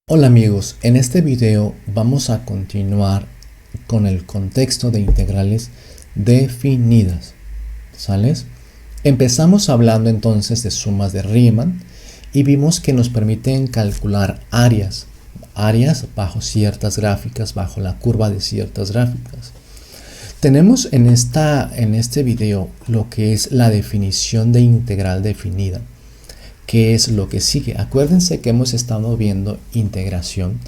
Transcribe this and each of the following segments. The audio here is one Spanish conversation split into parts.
Hola amigos, en este video vamos a continuar con el contexto de integrales definidas, ¿sales? Empezamos hablando entonces de sumas de Riemann y vimos que nos permiten calcular áreas bajo ciertas gráficas, bajo la curva de ciertas gráficas. Tenemos en este video lo que es la definición de integral definida. ¿Qué es lo que sigue? Acuérdense que hemos estado viendo integración,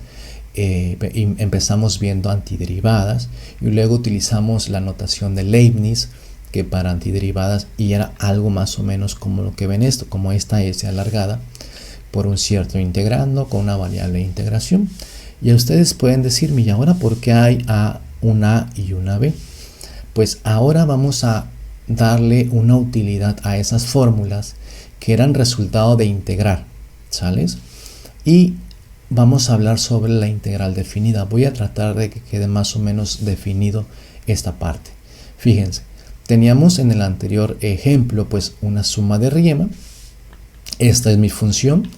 empezamos viendo antiderivadas y luego utilizamos la notación de Leibniz, que para antiderivadas y era algo más o menos como lo que ven esto, como esta S alargada por un cierto integrando con una variable de integración. Y ustedes pueden decirme, ¿y ahora por qué hay una A y una B? Pues ahora vamos a darle una utilidad a esas fórmulas que eran resultado de integrar, ¿sales? Y vamos a hablar sobre la integral definida. Voy a tratar de que quede más o menos definido esta parte. Fíjense, teníamos en el anterior ejemplo pues una suma de Riemann. Esta es mi función.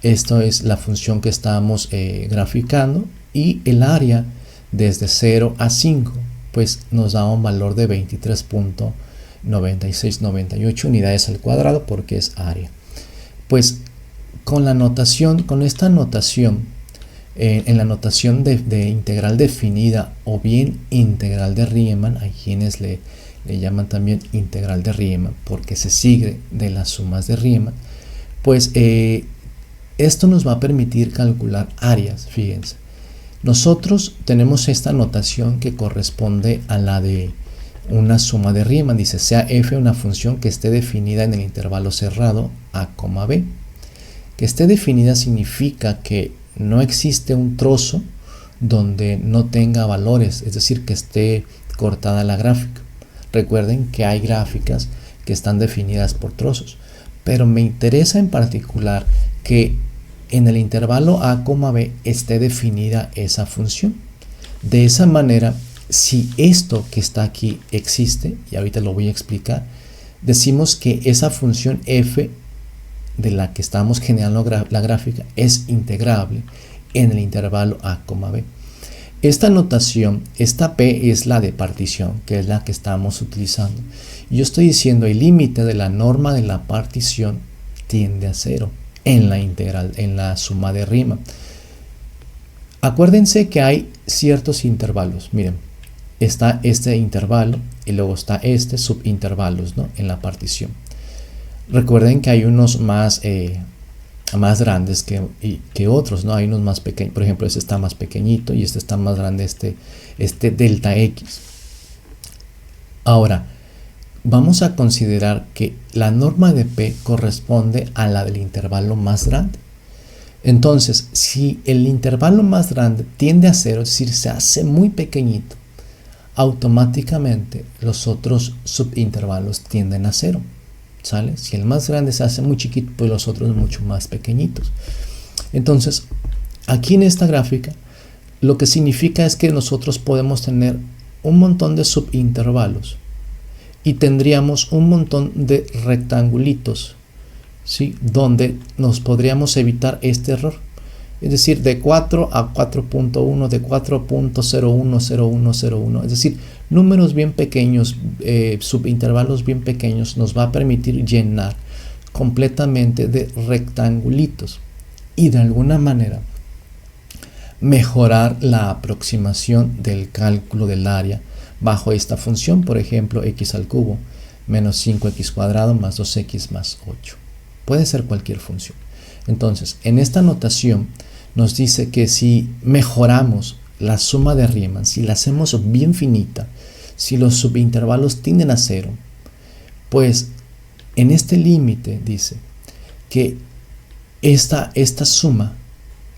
Esta es la función que estábamos graficando y el área desde 0 a 5 pues nos da un valor de 23.9698 unidades al cuadrado porque es área. Pues con esta notación, en la notación de integral definida o bien integral de Riemann, hay quienes le llaman también integral de Riemann porque se sigue de las sumas de Riemann, pues esto nos va a permitir calcular áreas. Fíjense, nosotros tenemos esta notación que corresponde a la de una suma de Riemann. Dice, sea f una función que esté definida en el intervalo cerrado a, b. Que esté definida significa que no existe un trozo donde no tenga valores, es decir, que esté cortada la gráfica. Recuerden que hay gráficas que están definidas por trozos, pero me interesa en particular que en el intervalo a, b esté definida esa función. De esa manera, si esto que está aquí existe, y ahorita lo voy a explicar, decimos que esa función f de la que estamos generando la gráfica es integrable en el intervalo a, b. Esta notación, esta p es la de partición, que es la que estamos utilizando. Yo estoy diciendo el límite de la norma de la partición tiende a 0 en la integral, en la suma de Riemann. Acuérdense que hay ciertos intervalos. Miren, está este intervalo y luego está este subintervalos, ¿no?, en la partición. Recuerden que hay unos más grandes que otros, ¿no? Hay unos más pequeños. Por ejemplo, este está más pequeñito y este está más grande, este delta X. Ahora, vamos a considerar que la norma de P corresponde a la del intervalo más grande. Entonces, si el intervalo más grande tiende a 0, es decir, se hace muy pequeñito, automáticamente los otros subintervalos tienden a 0, ¿sale? Si el más grande se hace muy chiquito, pues los otros mucho más pequeñitos. Entonces, aquí en esta gráfica, lo que significa es que nosotros podemos tener un montón de subintervalos y tendríamos un montón de rectangulitos, ¿sí?, donde nos podríamos evitar este error. Es decir, de 4 a 4.1, de 4.010101, es decir, números bien pequeños, subintervalos bien pequeños, nos va a permitir llenar completamente de rectangulitos y de alguna manera mejorar la aproximación del cálculo del área bajo esta función. Por ejemplo, x al cubo menos 5x cuadrado más 2x más 8. Puede ser cualquier función. Entonces, en esta notación nos dice que si mejoramos la suma de Riemann, si la hacemos bien finita, si los subintervalos tienden a 0, pues en este límite dice que esta suma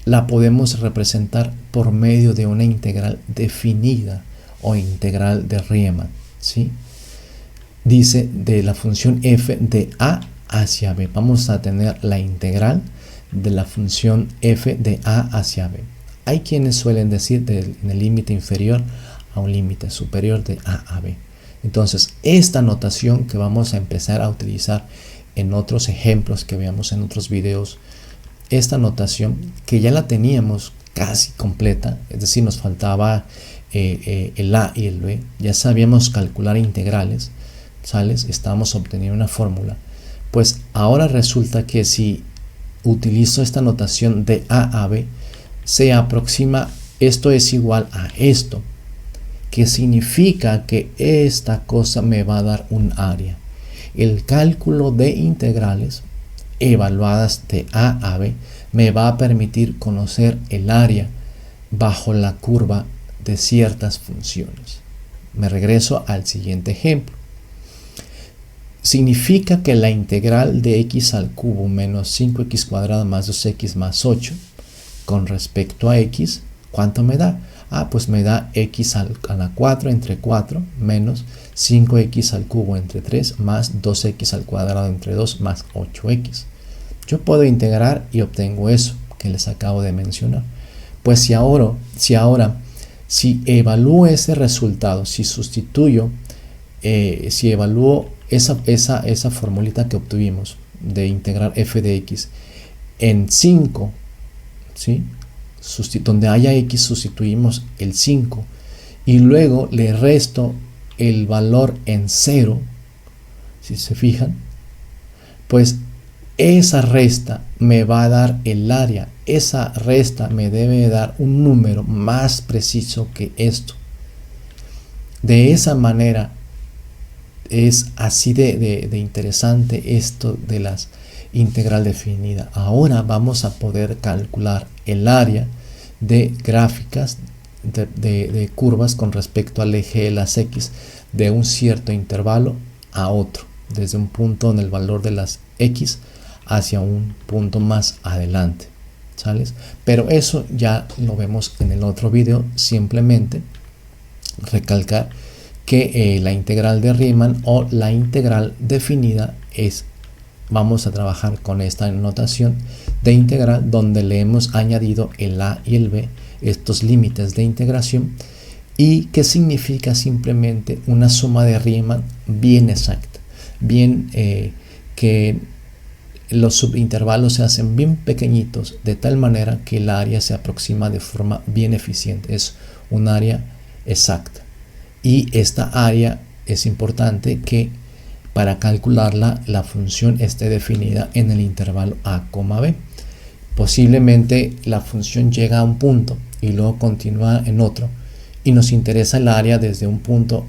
la podemos representar por medio de una integral definida o integral de Riemann, ¿sí? Dice de la función f de a hacia b. Vamos a tener la integral de la función f de a hacia b. Hay quienes suelen decir en el límite inferior a un límite superior de a b. Entonces, esta notación que vamos a empezar a utilizar en otros ejemplos que veamos en otros videos esta notación que ya la teníamos casi completa, es decir, nos faltaba el a y el b, ya sabíamos calcular integrales, ¿sales? Estábamos obteniendo una fórmula. Pues ahora resulta que si utilizo esta notación de a b, se aproxima, esto es igual a esto, que significa que esta cosa me va a dar un área. El cálculo de integrales evaluadas de a a b me va a permitir conocer el área bajo la curva de ciertas funciones. Me regreso al siguiente ejemplo. Significa que la integral de x al cubo menos 5x cuadrado más 2x más 8 con respecto a x, ¿cuánto me da? Pues me da x a la 4 entre 4 menos 5x al cubo entre 3 más 2x al cuadrado entre 2 más 8x. Yo puedo integrar y obtengo eso que les acabo de mencionar. Pues si evalúo ese resultado, si sustituyo, si evalúo esa formulita que obtuvimos de integrar f de x en 5, ¿sí? Donde haya x sustituimos el 5 y luego le resto el valor en 0, si se fijan, pues esa resta me va a dar el área. Esa resta me debe dar un número más preciso que esto. De esa manera es así de interesante esto de las integral definida. Ahora vamos a poder calcular el área de gráficas de curvas con respecto al eje de las x de un cierto intervalo a otro, desde un punto en el valor de las x hacia un punto más adelante, ¿sales? Pero eso ya lo vemos en el otro video. Simplemente recalcar que la integral de Riemann o la integral definida vamos a trabajar con esta notación de integral donde le hemos añadido el a y el b, estos límites de integración, y que significa simplemente una suma de Riemann bien exacta, bien que los subintervalos se hacen bien pequeñitos de tal manera que el área se aproxima de forma bien eficiente, es un área exacta. Y esta área es importante que para calcularla la función esté definida en el intervalo a, b. Posiblemente la función llega a un punto y luego continúa en otro y nos interesa el área desde un punto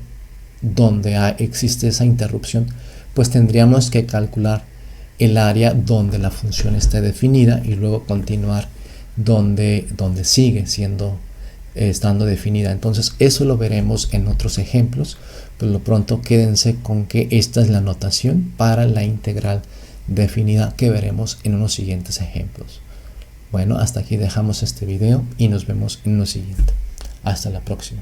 donde existe esa interrupción, pues tendríamos que calcular el área donde la función esté definida y luego continuar donde sigue estando definida. Entonces eso lo veremos en otros ejemplos. Por lo pronto quédense con que esta es la notación para la integral definida que veremos en unos siguientes ejemplos. Bueno, hasta aquí dejamos este video y nos vemos en uno siguiente. Hasta la próxima.